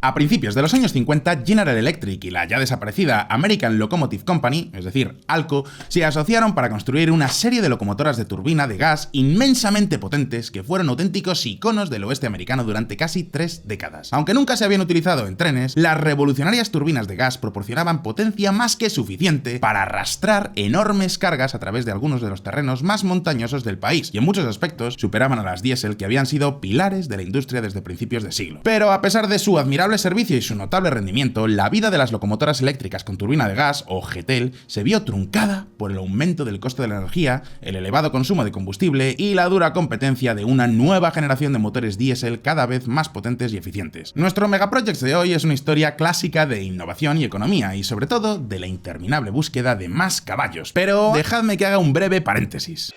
A principios de los años 50, General Electric y la ya desaparecida American Locomotive Company, es decir, ALCO, se asociaron para construir una serie de locomotoras de turbina de gas inmensamente potentes que fueron auténticos iconos del oeste americano durante casi 3 décadas. Aunque nunca se habían utilizado en trenes, las revolucionarias turbinas de gas proporcionaban potencia más que suficiente para arrastrar enormes cargas a través de algunos de los terrenos más montañosos del país, y en muchos aspectos superaban a las diésel, que habían sido pilares de la industria desde principios de siglo. Pero a pesar de su admirable servicio y su notable rendimiento, la vida de las locomotoras eléctricas con turbina de gas, o GTEL, se vio truncada por el aumento del coste de la energía, el elevado consumo de combustible y la dura competencia de una nueva generación de motores diésel cada vez más potentes y eficientes. Nuestro Megaprojects de hoy es una historia clásica de innovación y economía, y sobre todo de la interminable búsqueda de más caballos. Pero dejadme que haga un breve paréntesis.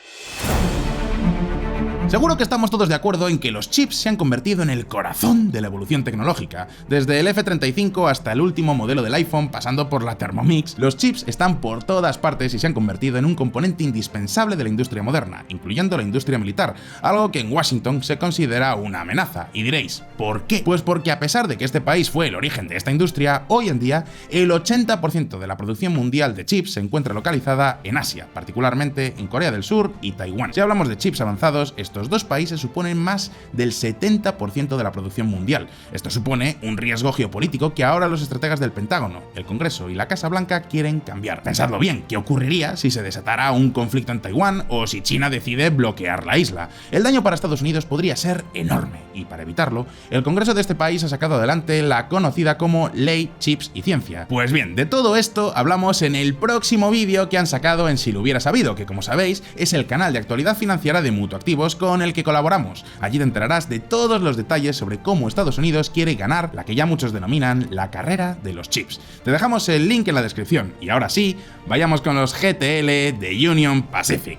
Seguro que estamos todos de acuerdo en que los chips se han convertido en el corazón de la evolución tecnológica. Desde el F-35 hasta el último modelo del iPhone, pasando por la Thermomix, los chips están por todas partes y se han convertido en un componente indispensable de la industria moderna, incluyendo la industria militar, algo que en Washington se considera una amenaza. Y diréis, ¿por qué? Pues porque a pesar de que este país fue el origen de esta industria, hoy en día el 80% de la producción mundial de chips se encuentra localizada en Asia, particularmente en Corea del Sur y Taiwán. Si hablamos de chips avanzados, estos dos países suponen más del 70% de la producción mundial. Esto supone un riesgo geopolítico que ahora los estrategas del Pentágono, el Congreso y la Casa Blanca quieren cambiar. Pensadlo bien, ¿qué ocurriría si se desatara un conflicto en Taiwán o si China decide bloquear la isla? El daño para Estados Unidos podría ser enorme, y para evitarlo, el Congreso de este país ha sacado adelante la conocida como Ley Chips y Ciencia. Pues bien, de todo esto hablamos en el próximo vídeo que han sacado en Si lo hubiera sabido, que como sabéis es el canal de actualidad financiera de Mutuactivos con el que colaboramos. Allí te enterarás de todos los detalles sobre cómo Estados Unidos quiere ganar la que ya muchos denominan la carrera de los chips. Te dejamos el link en la descripción. Y ahora sí, vayamos con los GTL de Union Pacific.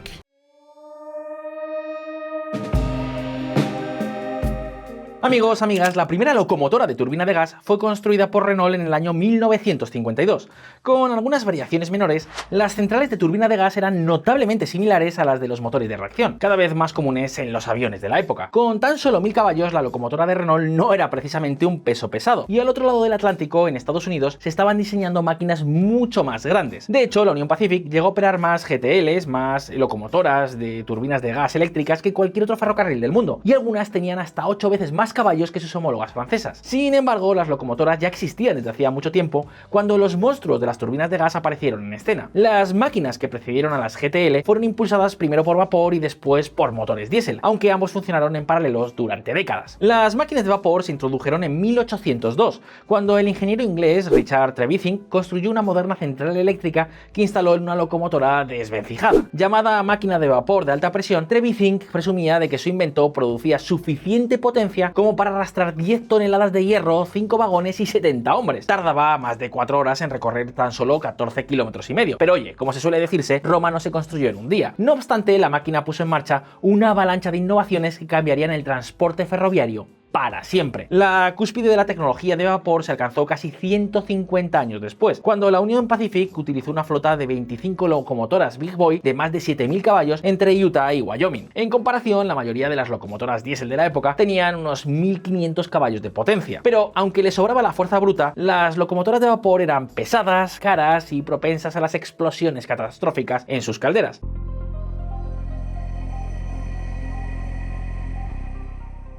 Amigos, amigas, la primera locomotora de turbina de gas fue construida por Renault en el año 1952. Con algunas variaciones menores, las centrales de turbina de gas eran notablemente similares a las de los motores de reacción, cada vez más comunes en los aviones de la época. Con tan solo 1000 caballos, la locomotora de Renault no era precisamente un peso pesado, y al otro lado del Atlántico, en Estados Unidos, se estaban diseñando máquinas mucho más grandes. De hecho, la Union Pacific llegó a operar más GTLs, más locomotoras de turbinas de gas eléctricas que cualquier otro ferrocarril del mundo, y algunas tenían hasta 8 veces más caballos que sus homólogas francesas. Sin embargo, las locomotoras ya existían desde hacía mucho tiempo cuando los monstruos de las turbinas de gas aparecieron en escena. Las máquinas que precedieron a las GTL fueron impulsadas primero por vapor y después por motores diésel, aunque ambos funcionaron en paralelos durante décadas. Las máquinas de vapor se introdujeron en 1802, cuando el ingeniero inglés Richard Trevithick construyó una moderna central eléctrica que instaló en una locomotora desvencijada. Llamada máquina de vapor de alta presión, Trevithick presumía de que su invento producía suficiente potencia como para arrastrar 10 toneladas de hierro, 5 vagones y 70 hombres. Tardaba más de 4 horas en recorrer tan solo 14 kilómetros y medio. Pero oye, como se suele decirse, Roma no se construyó en un día. No obstante, la máquina puso en marcha una avalancha de innovaciones que cambiarían el transporte ferroviario para siempre. La cúspide de la tecnología de vapor se alcanzó casi 150 años después, cuando la Union Pacific utilizó una flota de 25 locomotoras Big Boy de más de 7000 caballos entre Utah y Wyoming. En comparación, la mayoría de las locomotoras diésel de la época tenían unos 1500 caballos de potencia. Pero aunque les sobraba la fuerza bruta, las locomotoras de vapor eran pesadas, caras y propensas a las explosiones catastróficas en sus calderas.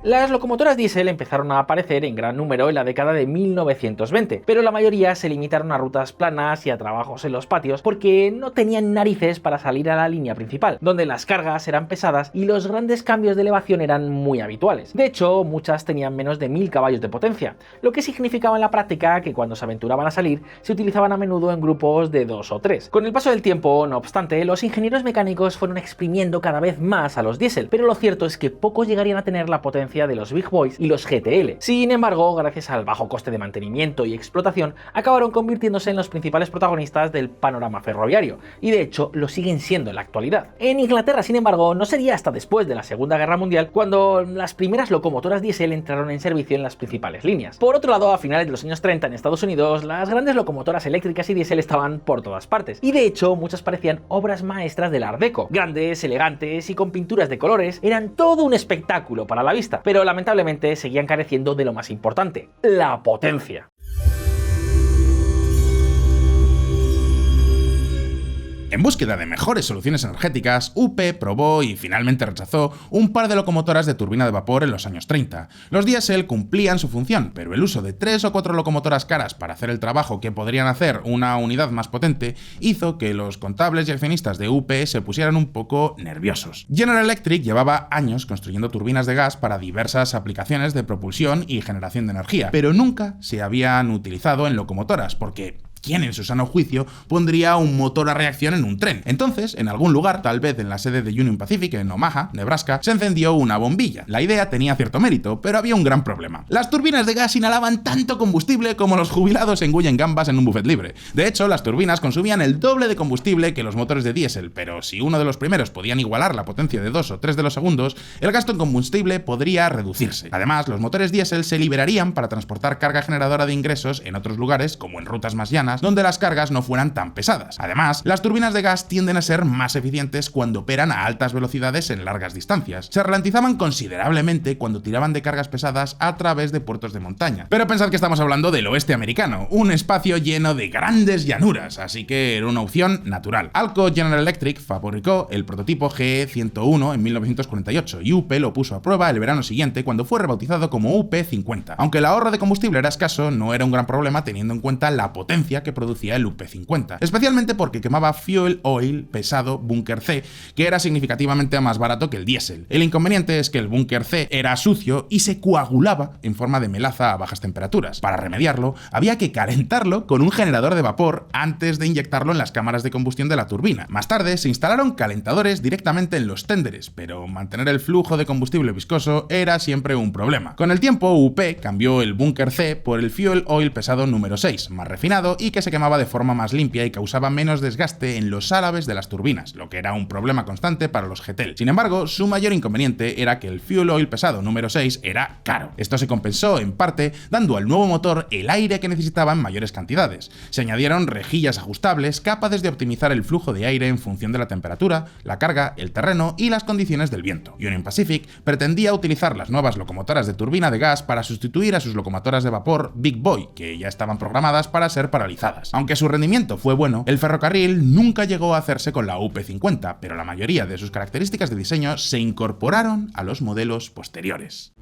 Las locomotoras diésel empezaron a aparecer en gran número en la década de 1920, pero la mayoría se limitaron a rutas planas y a trabajos en los patios porque no tenían narices para salir a la línea principal, donde las cargas eran pesadas y los grandes cambios de elevación eran muy habituales. De hecho, muchas tenían menos de 1000 caballos de potencia, lo que significaba en la práctica que cuando se aventuraban a salir, se utilizaban a menudo en grupos de 2 o 3. Con el paso del tiempo, no obstante, los ingenieros mecánicos fueron exprimiendo cada vez más a los diésel, pero lo cierto es que pocos llegarían a tener la potencia de los Big Boys y los GTL. Sin embargo, gracias al bajo coste de mantenimiento y explotación, acabaron convirtiéndose en los principales protagonistas del panorama ferroviario, y de hecho lo siguen siendo en la actualidad. En Inglaterra, sin embargo, no sería hasta después de la Segunda Guerra Mundial cuando las primeras locomotoras diésel entraron en servicio en las principales líneas. Por otro lado, a finales de los años 30 en Estados Unidos, las grandes locomotoras eléctricas y diésel estaban por todas partes, y de hecho muchas parecían obras maestras del Art Deco. Grandes, elegantes y con pinturas de colores, eran todo un espectáculo para la vista. pero lamentablemente seguían careciendo de lo más importante, la potencia. En búsqueda de mejores soluciones energéticas, UP probó y finalmente rechazó un par de locomotoras de turbina de vapor en los años 30. Los diésel cumplían su función, pero el uso de 3 o 4 locomotoras caras para hacer el trabajo que podrían hacer una unidad más potente hizo que los contables y accionistas de UP se pusieran un poco nerviosos. General Electric llevaba años construyendo turbinas de gas para diversas aplicaciones de propulsión y generación de energía, pero nunca se habían utilizado en locomotoras, porque ¿quién en su sano juicio pondría un motor a reacción en un tren? Entonces, en algún lugar, tal vez en la sede de Union Pacific, en Omaha, Nebraska, se encendió una bombilla. La idea tenía cierto mérito, pero había un gran problema. Las turbinas de gas inhalaban tanto combustible como los jubilados engullen gambas en un buffet libre. De hecho, las turbinas consumían el doble de combustible que los motores de diésel, pero si uno de los primeros podían igualar la potencia de 2 o 3 de los segundos, el gasto en combustible podría reducirse. Además, los motores diésel se liberarían para transportar carga generadora de ingresos en otros lugares, como en rutas más llanas, donde las cargas no fueran tan pesadas. Además, las turbinas de gas tienden a ser más eficientes cuando operan a altas velocidades en largas distancias. Se ralentizaban considerablemente cuando tiraban de cargas pesadas a través de puertos de montaña. Pero pensad que estamos hablando del oeste americano, un espacio lleno de grandes llanuras, así que era una opción natural. Alco General Electric fabricó el prototipo GE101 en 1948 y UP lo puso a prueba el verano siguiente cuando fue rebautizado como UP50. Aunque el ahorro de combustible era escaso, no era un gran problema teniendo en cuenta la potencia que producía el UP50, especialmente porque quemaba fuel oil pesado Bunker C, que era significativamente más barato que el diésel. El inconveniente es que el Bunker C era sucio y se coagulaba en forma de melaza a bajas temperaturas. Para remediarlo, había que calentarlo con un generador de vapor antes de inyectarlo en las cámaras de combustión de la turbina. Más tarde se instalaron calentadores directamente en los tenderes, pero mantener el flujo de combustible viscoso era siempre un problema. Con el tiempo, UP cambió el Bunker C por el fuel oil pesado número 6, más refinado y que se quemaba de forma más limpia y causaba menos desgaste en los álabes de las turbinas, lo que era un problema constante para los GTL. Sin embargo, su mayor inconveniente era que el fuel oil pesado número 6 era caro. Esto se compensó, en parte, dando al nuevo motor el aire que necesitaba en mayores cantidades. Se añadieron rejillas ajustables capaces de optimizar el flujo de aire en función de la temperatura, la carga, el terreno y las condiciones del viento. Union Pacific pretendía utilizar las nuevas locomotoras de turbina de gas para sustituir a sus locomotoras de vapor Big Boy, que ya estaban programadas para ser paralizadas. Aunque su rendimiento fue bueno, el ferrocarril nunca llegó a hacerse con la UP50, pero la mayoría de sus características de diseño se incorporaron a los modelos posteriores.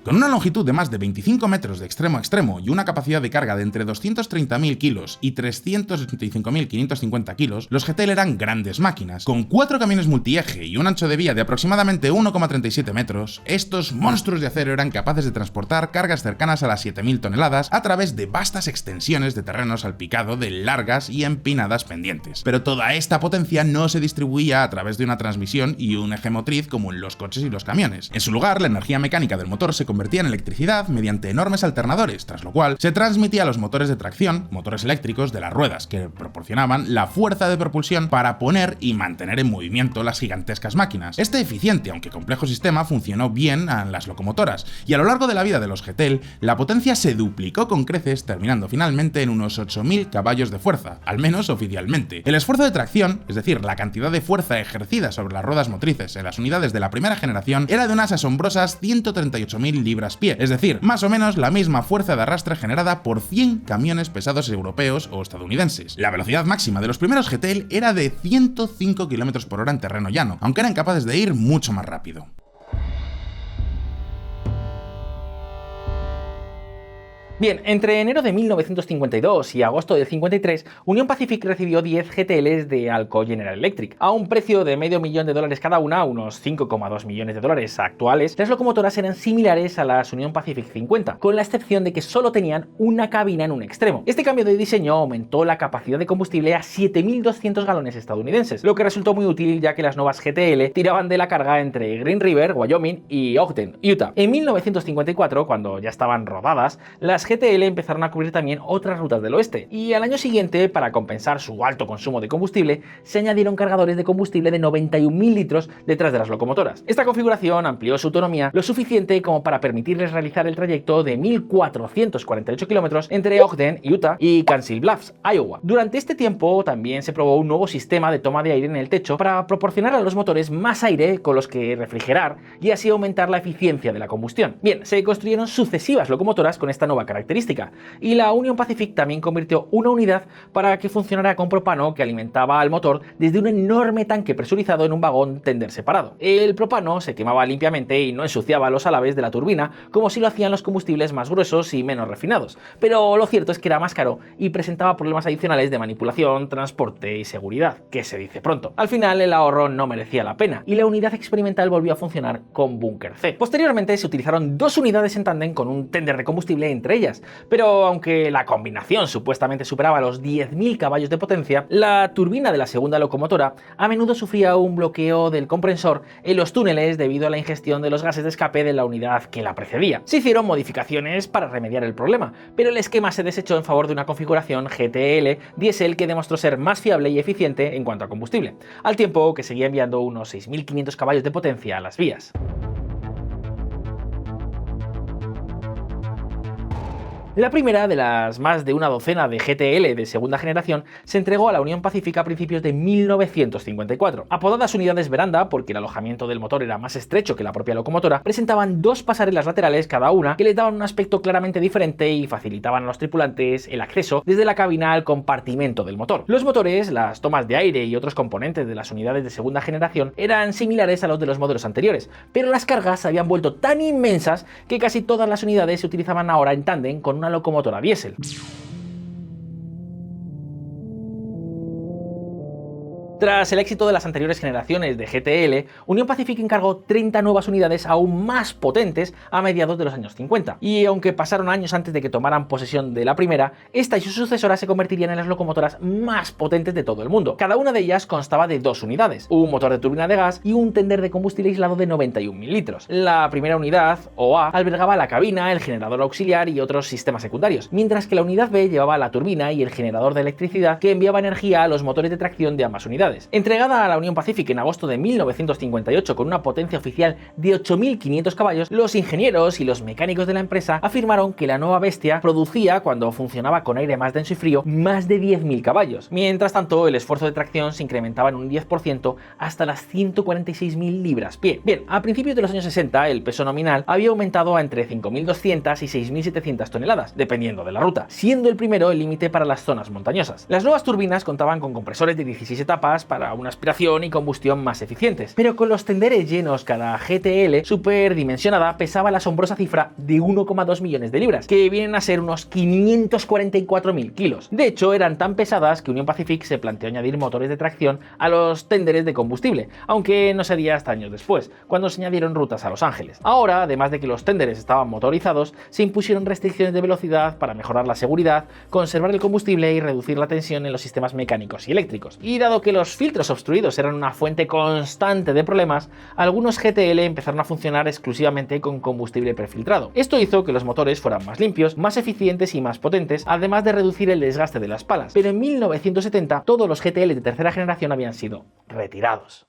Con una longitud de más de 25 metros de extremo a extremo y una capacidad de carga de entre 230.000 kilos y 385.550 kilos, los GTL eran grandes máquinas. Con 4 camiones multieje y un ancho de vía de aproximadamente 1,37 metros, estos monstruos de acero eran capaces de transportar cargas cercanas a las 7.000 toneladas a través de vastas extensiones de terreno salpicado de largas y empinadas pendientes. Pero toda esta potencia no se distribuía a través de una transmisión y un eje motriz como en los coches y los camiones. En su lugar, la energía mecánica del motor se convertía en electricidad mediante enormes alternadores, tras lo cual se transmitía a los motores de tracción, motores eléctricos de las ruedas, que proporcionaban la fuerza de propulsión para poner y mantener en movimiento las gigantescas máquinas. Este eficiente, aunque complejo sistema, funcionó bien en las locomotoras, y a lo largo de la vida de los GTL, la potencia se duplicó con creces, terminando finalmente en unos 8.000 caballos de fuerza, al menos oficialmente. El esfuerzo de tracción, es decir, la cantidad de fuerza ejercida sobre las ruedas motrices en las unidades de la primera generación, era de unas asombrosas 138.000 libras-pie, es decir, más o menos la misma fuerza de arrastre generada por 100 camiones pesados europeos o estadounidenses. La velocidad máxima de los primeros GTL era de 105 km por hora en terreno llano, aunque eran capaces de ir mucho más rápido. Bien, entre enero de 1952 y agosto del 53, Union Pacific recibió 10 GTLs de Alco General Electric. A un precio de $500,000 cada una, unos 5,2 millones de dólares actuales, las locomotoras eran similares a las Union Pacific 50, con la excepción de que solo tenían una cabina en un extremo. Este cambio de diseño aumentó la capacidad de combustible a 7.200 galones estadounidenses, lo que resultó muy útil ya que las nuevas GTL tiraban de la carga entre Green River, Wyoming y Ogden, Utah. En 1954, cuando ya estaban rodadas, las las GTL empezaron a cubrir también otras rutas del oeste, y al año siguiente, para compensar su alto consumo de combustible, se añadieron cargadores de combustible de 91.000 litros detrás de las locomotoras. Esta configuración amplió su autonomía lo suficiente como para permitirles realizar el trayecto de 1.448 kilómetros entre Ogden, Utah y Council Bluffs, Iowa. Durante este tiempo también se probó un nuevo sistema de toma de aire en el techo para proporcionar a los motores más aire con los que refrigerar y así aumentar la eficiencia de la combustión. Bien, se construyeron sucesivas locomotoras con esta nueva característica, y la Union Pacific también convirtió una unidad para que funcionara con propano que alimentaba al motor desde un enorme tanque presurizado en un vagón tender separado. El propano se quemaba limpiamente y no ensuciaba los alaves de la turbina como si lo hacían los combustibles más gruesos y menos refinados, pero lo cierto es que era más caro y presentaba problemas adicionales de manipulación, transporte y seguridad, que se dice pronto. Al final el ahorro no merecía la pena y la unidad experimental volvió a funcionar con Bunker C. Posteriormente se utilizaron dos unidades en tándem con un tender de combustible entre ellas, pero aunque la combinación supuestamente superaba los 10.000 caballos de potencia, la turbina de la segunda locomotora a menudo sufría un bloqueo del compresor en los túneles debido a la ingestión de los gases de escape de la unidad que la precedía. Se hicieron modificaciones para remediar el problema, pero el esquema se desechó en favor de una configuración GTL diésel que demostró ser más fiable y eficiente en cuanto a combustible, al tiempo que seguía enviando unos 6.500 caballos de potencia a las vías. La primera de las más de una docena de GTL de segunda generación se entregó a la Unión Pacífica a principios de 1954. Apodadas unidades veranda porque el alojamiento del motor era más estrecho que la propia locomotora, presentaban dos pasarelas laterales cada una que les daban un aspecto claramente diferente y facilitaban a los tripulantes el acceso desde la cabina al compartimento del motor. Los motores, las tomas de aire y otros componentes de las unidades de segunda generación eran similares a los de los modelos anteriores, pero las cargas se habían vuelto tan inmensas que casi todas las unidades se utilizaban ahora en tándem con una locomotora diésel. Tras el éxito de las anteriores generaciones de GTL, Union Pacific encargó 30 nuevas unidades aún más potentes a mediados de los años 50, y aunque pasaron años antes de que tomaran posesión de la primera, esta y sus sucesoras se convertirían en las locomotoras más potentes de todo el mundo. Cada una de ellas constaba de dos unidades, un motor de turbina de gas y un tender de combustible aislado de 91.000 litros. La primera unidad, OA, albergaba la cabina, el generador auxiliar y otros sistemas secundarios, mientras que la unidad B llevaba la turbina y el generador de electricidad que enviaba energía a los motores de tracción de ambas unidades. Entregada a la Union Pacific en agosto de 1958 con una potencia oficial de 8.500 caballos, los ingenieros y los mecánicos de la empresa afirmaron que la nueva bestia producía, cuando funcionaba con aire más denso y frío, más de 10.000 caballos. Mientras tanto, el esfuerzo de tracción se incrementaba en un 10% hasta las 146.000 libras-pie. Bien, a principios de los años 60, el peso nominal había aumentado a entre 5.200 y 6.700 toneladas, dependiendo de la ruta, siendo el primero el límite para las zonas montañosas. Las nuevas turbinas contaban con compresores de 16 etapas para una aspiración y combustión más eficientes, pero con los tenderes llenos, cada GTL superdimensionada pesaba la asombrosa cifra de 1,2 millones de libras, que vienen a ser unos 544.000 kilos. De hecho, eran tan pesadas que Union Pacific se planteó añadir motores de tracción a los tenderes de combustible, aunque no sería hasta años después, cuando se añadieron rutas a Los Ángeles. Ahora, además de que los tenderes estaban motorizados, se impusieron restricciones de velocidad para mejorar la seguridad, conservar el combustible y reducir la tensión en los sistemas mecánicos y eléctricos. Y dado que los filtros obstruidos eran una fuente constante de problemas, algunos GTL empezaron a funcionar exclusivamente con combustible prefiltrado. Esto hizo que los motores fueran más limpios, más eficientes y más potentes, además de reducir el desgaste de las palas. Pero en 1970 todos los GTL de tercera generación habían sido retirados.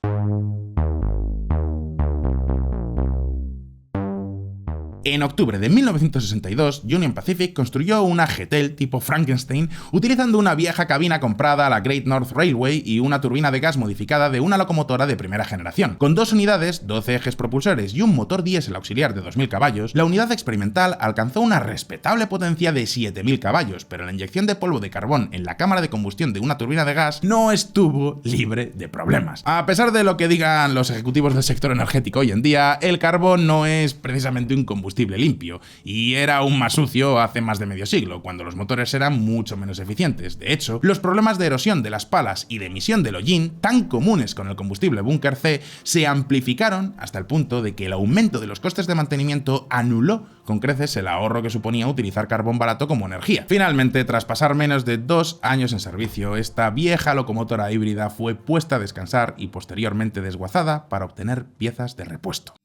En octubre de 1962, Union Pacific construyó una GTL tipo Frankenstein utilizando una vieja cabina comprada a la Great North Railway y una turbina de gas modificada de una locomotora de primera generación. Con dos unidades, 12 ejes propulsores y un motor diésel auxiliar de 2.000 caballos, la unidad experimental alcanzó una respetable potencia de 7.000 caballos, pero la inyección de polvo de carbón en la cámara de combustión de una turbina de gas no estuvo libre de problemas. A pesar de lo que digan los ejecutivos del sector energético hoy en día, el carbón no es precisamente un combustible limpio, y era aún más sucio hace más de medio siglo, cuando los motores eran mucho menos eficientes. De hecho, los problemas de erosión de las palas y de emisión del hollín, tan comunes con el combustible Bunker C, se amplificaron hasta el punto de que el aumento de los costes de mantenimiento anuló con creces el ahorro que suponía utilizar carbón barato como energía. Finalmente, tras pasar menos de 2 años en servicio, esta vieja locomotora híbrida fue puesta a descansar y posteriormente desguazada para obtener piezas de repuesto.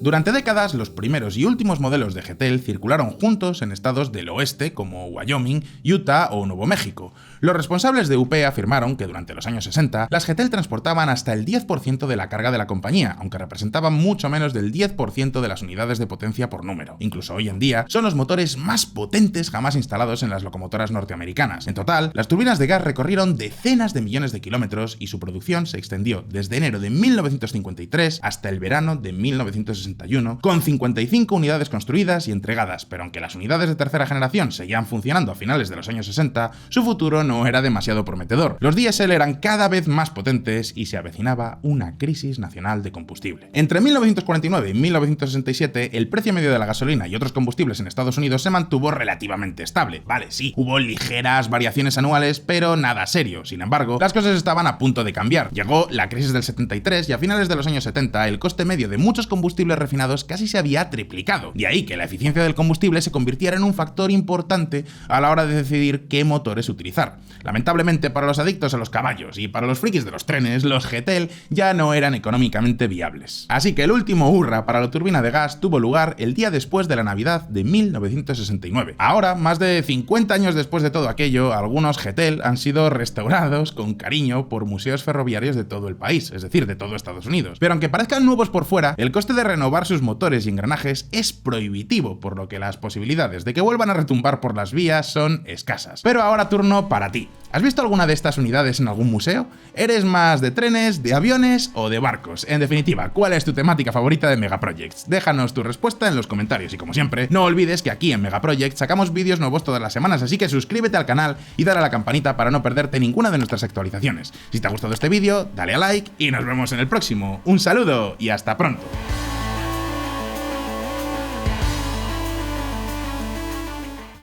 Durante décadas, los primeros y últimos modelos de GTL circularon juntos en estados del oeste como Wyoming, Utah o Nuevo México. Los responsables de UP afirmaron que durante los años 60, las GTL transportaban hasta el 10% de la carga de la compañía, aunque representaban mucho menos del 10% de las unidades de potencia por número. Incluso hoy en día, son los motores más potentes jamás instalados en las locomotoras norteamericanas. En total, las turbinas de gas recorrieron decenas de millones de kilómetros y su producción se extendió desde enero de 1953 hasta el verano de 1961, con 55 unidades construidas y entregadas, pero aunque las unidades de tercera generación seguían funcionando a finales de los años 60, su futuro no era demasiado prometedor. Los diésel eran cada vez más potentes y se avecinaba una crisis nacional de combustible. Entre 1949 y 1967, el precio medio de la gasolina y otros combustibles en Estados Unidos se mantuvo relativamente estable. Vale, sí, hubo ligeras variaciones anuales, pero nada serio. Sin embargo, las cosas estaban a punto de cambiar. Llegó la crisis del 73 y a finales de los años 70, el coste medio de muchos combustibles refinados casi se había triplicado. De ahí que la eficiencia del combustible se convirtiera en un factor importante a la hora de decidir qué motores utilizar. Lamentablemente, para los adictos a los caballos y para los frikis de los trenes, los GTL ya no eran económicamente viables. Así que el último hurra para la turbina de gas tuvo lugar el día después de la Navidad de 1969. Ahora, más de 50 años después de todo aquello, algunos GTL han sido restaurados con cariño por museos ferroviarios de todo el país, es decir, de todo Estados Unidos. Pero aunque parezcan nuevos por fuera, el coste de renovar sus motores y engranajes es prohibitivo, por lo que las posibilidades de que vuelvan a retumbar por las vías son escasas. Pero ahora turno para ti. ¿Has visto alguna de estas unidades en algún museo? ¿Eres más de trenes, de aviones o de barcos? En definitiva, ¿cuál es tu temática favorita de Megaprojects? Déjanos tu respuesta en los comentarios y como siempre, no olvides que aquí en Megaprojects sacamos vídeos nuevos todas las semanas, así que suscríbete al canal y dale a la campanita para no perderte ninguna de nuestras actualizaciones. Si te ha gustado este vídeo, dale a like y nos vemos en el próximo. Un saludo y hasta pronto.